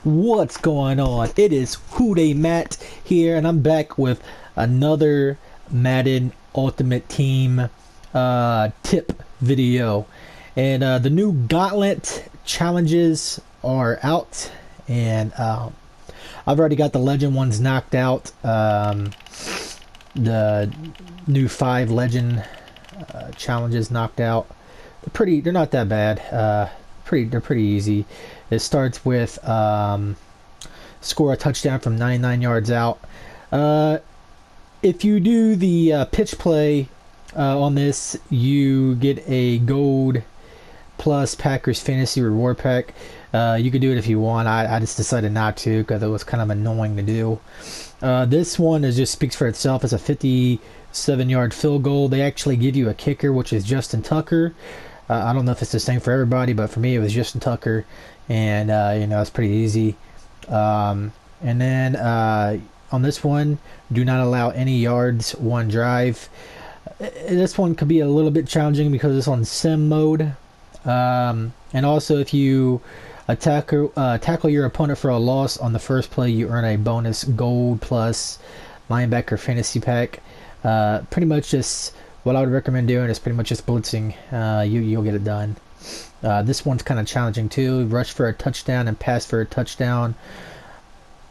What's going on? It is Matt here, and I'm back with another Madden Ultimate Team tip video. And the new Gauntlet challenges are out, and I've already got the legend ones knocked out. The new 5 legend challenges knocked out. They're not that bad. They're pretty easy. It starts with score a touchdown from 99 yards out. If you do the pitch play on this, you get a gold plus Packers fantasy reward pack. You could do it if you want. I just decided not to because it was kind of annoying to do. This one just speaks for itself. It's a 57-yard field goal. They actually give you a kicker, which is Justin Tucker. I don't know if it's the same for everybody, but for me it was Justin Tucker, and it's pretty easy. And then on this one, do not allow any yards one drive. This one could be a little bit challenging because it's on sim mode. And also, if you tackle your opponent for a loss on the first play, you earn a bonus gold plus linebacker fantasy pack. Pretty much just what I would recommend doing is pretty much just blitzing. You'll get it done. This one's kind of challenging too. Rush for a touchdown and pass for a touchdown.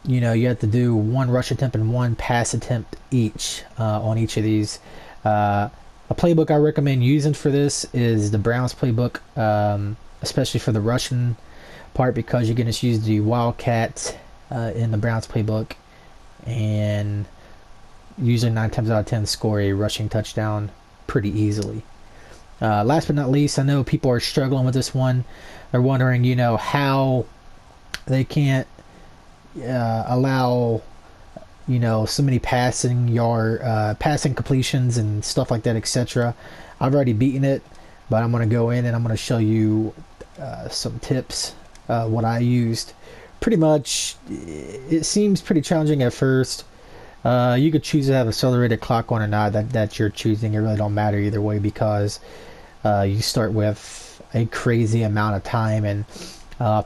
You have to do 1 rush attempt and 1 pass attempt each on each of these. A playbook I recommend using for this is the Browns playbook, especially for the rushing part, because you can just use the Wildcat in the Browns playbook, and usually 9 times out of 10 score a rushing touchdown pretty easily. Last but not least, I know people are struggling with this one. They're wondering, how they can't allow, so many passing completions and stuff like that, etc. I've already beaten it, but I'm going to go in and I'm going to show you some tips, what I used. Pretty much, it seems pretty challenging at first. You could choose to have accelerated clock on or not. That's your choosing. It really don't matter either way, because you start with a crazy amount of time, and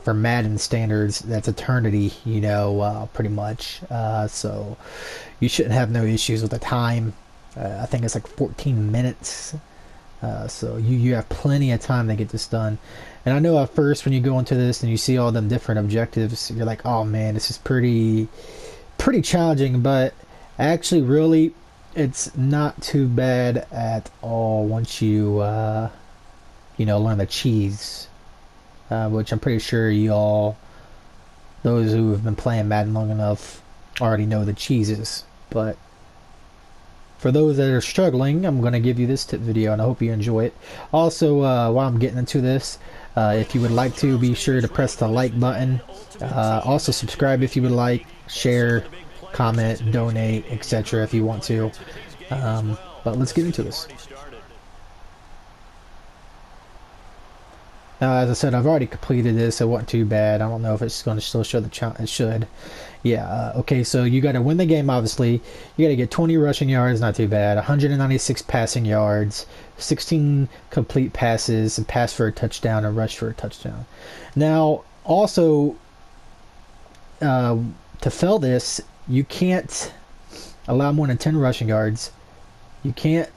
for Madden standards, that's eternity. Pretty much. So you shouldn't have no issues with the time. I think it's like 14 minutes. So you have plenty of time to get this done. And I know at first when you go into this and you see all them different objectives, you're like, oh man, this is pretty challenging, but actually really it's not too bad at all once you learn the cheese, which I'm pretty sure those who have been playing Madden long enough already know the cheeses. But for those that are struggling, I'm going to give you this tip video, and I hope you enjoy it. Also, while I'm getting into this, if you would like to, be sure to press the like button. Also subscribe if you would like, share, comment, donate, etc. if you want to. But let's get into this. Now, as I said, I've already completed this. It wasn't too bad. I don't know if it's going to still show the challenge. It should. Yeah, okay, so you got to win the game, obviously. You got to get 20 rushing yards, not too bad. 196 passing yards, 16 complete passes, and pass for a touchdown and rush for a touchdown. Now, also, to fail this, you can't allow more than 10 rushing yards. You can't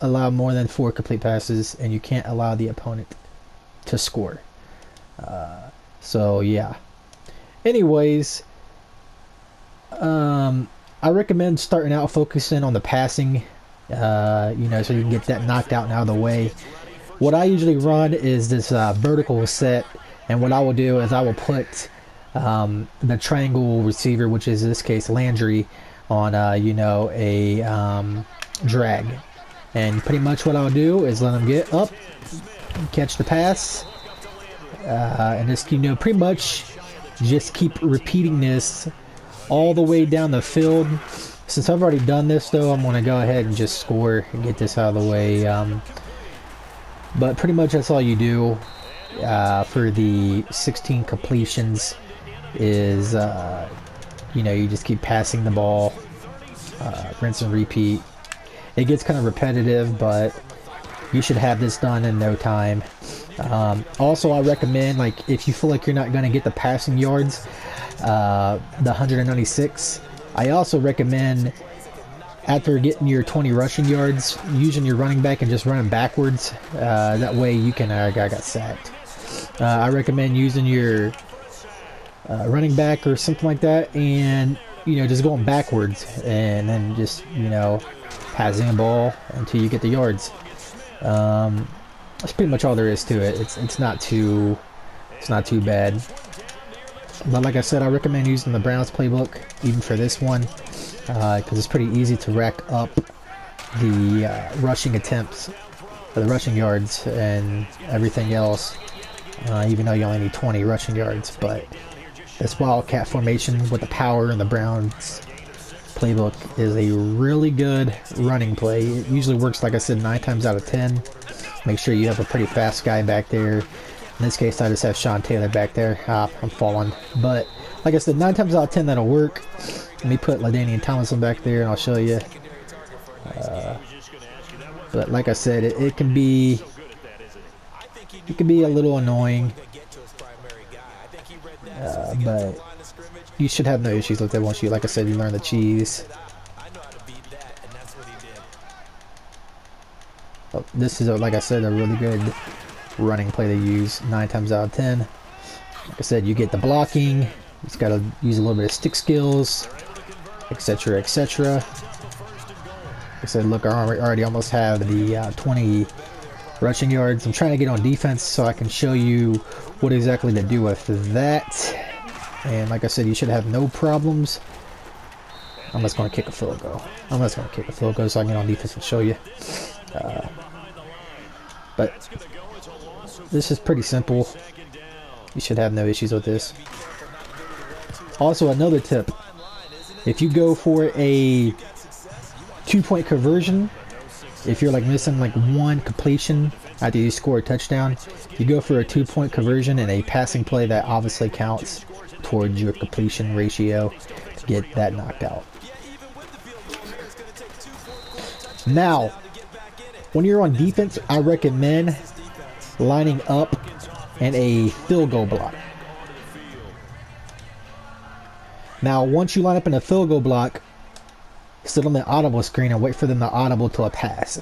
allow more than 4 complete passes, and you can't allow the opponent to score. So yeah. Anyways, I recommend starting out focusing on the passing, so you can get that knocked out and out of the way. What I usually run is this vertical set, and what I will do is I will put the triangle receiver, which is in this case Landry, on a drag, and pretty much what I'll do is let him get up, catch the pass, and just pretty much just keep repeating this all the way down the field. Since I've already done this though, I'm going to go ahead and just score and get this out of the way. But pretty much that's all you do for the 16 completions is you just keep passing the ball, rinse and repeat. It gets kind of repetitive, but you should have this done in no time. Also, I recommend, like, if you feel like you're not going to get the passing yards, the 196, I also recommend, after getting your 20 rushing yards, using your running back and just running backwards. That way you can, I got sacked. I recommend using your running back or something like that, and, you know, just going backwards and then just, you know, passing the ball until you get the yards. That's pretty much all there is to it. It's not too bad. But like I said, I recommend using the Browns playbook even for this one, because it's pretty easy to rack up the rushing attempts, the rushing yards, and everything else. Even though you only need 20 rushing yards, but this wildcat formation with the power and the Browns playbook is a really good running play. It usually works, like I said, 9 times out of 10. Make sure you have a pretty fast guy back there. In this case, I just have Sean Taylor back there. I'm falling. But, like I said, 9 times out of 10 that'll work. Let me put LaDainian Tomlinson back there and I'll show you. But like I said, it can be a little annoying. But you should have no issues with it once you, like I said, you learn the cheese. Oh, this is, like I said, a really good running play to use 9 times out of 10. Like I said, you get the blocking. You just got to use a little bit of stick skills, etc., etc. Like I said, look, I already almost have the 20 rushing yards. I'm trying to get on defense so I can show you what exactly to do with that. And like I said, you should have no problems. I'm just going to kick a field goal. I'm just going to kick a field goal so I can get on defense and show you. But this is pretty simple. You should have no issues with this. Also, another tip. If you go for a 2-point conversion, if you're like missing like one completion after you score a touchdown, you go for a 2-point conversion in a passing play, that obviously counts towards your completion ratio to get that knocked out. Now, when you're on defense, I recommend lining up in a field goal block. Now, once you line up in a field goal block, sit on the audible screen and wait for them to audible to a pass.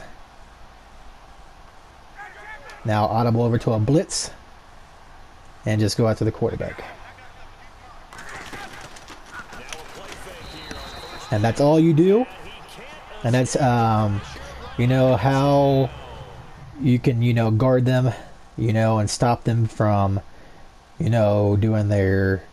Now, audible over to a blitz and just go after the quarterback. And that's all you do. And that's, you know, how you can, you know, guard them, you know, and stop them from, you know, doing their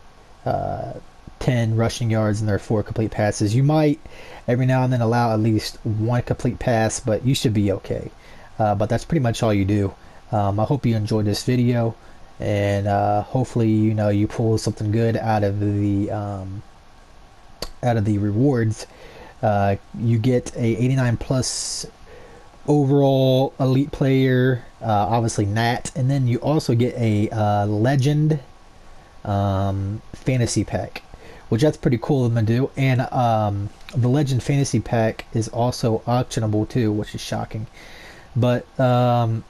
10 rushing yards and their 4 complete passes. You might every now and then allow at least 1 complete pass, but you should be okay. But that's pretty much all you do. I hope you enjoyed this video, and hopefully, you know, you pull something good out of the rewards. You get a 89 plus overall elite player, obviously Nat, and then you also get a legend fantasy pack, which that's pretty cool of them to do. And the legend fantasy pack is also auctionable too, which is shocking. But I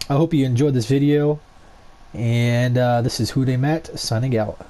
hope you enjoyed this video, and this is Who Dey Matt signing out.